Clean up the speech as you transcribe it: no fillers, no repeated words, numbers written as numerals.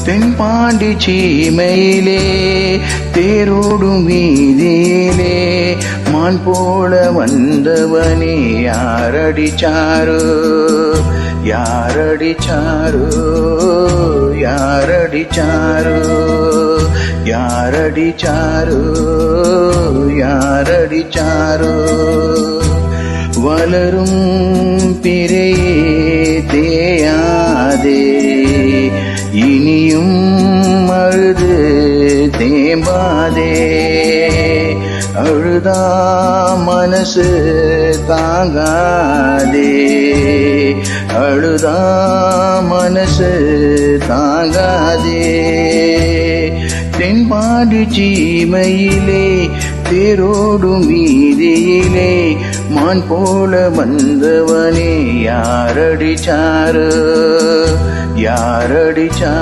தென்பாண்டி சீமையிலே தேரோடும் வீதியிலே மான் போல வந்தவனே யாரடிச்சாரோ யாரடிச்சாரோ யாரடிச்சாரோ யாரடிச்சாரோ யாரடிச்சாரோ வளரும் பிறையே தேயாதே இனியும் அழுது தேம்பாதே அழுதா மனசு தாங்காதே அழுதா மனசு தாங்காதே தென்பாண்டி சீமையிலே தேரோடும் வீதியிலே மான் போல வந்தவனே யாரடிச்சாரோ யாரடிச்சாரோ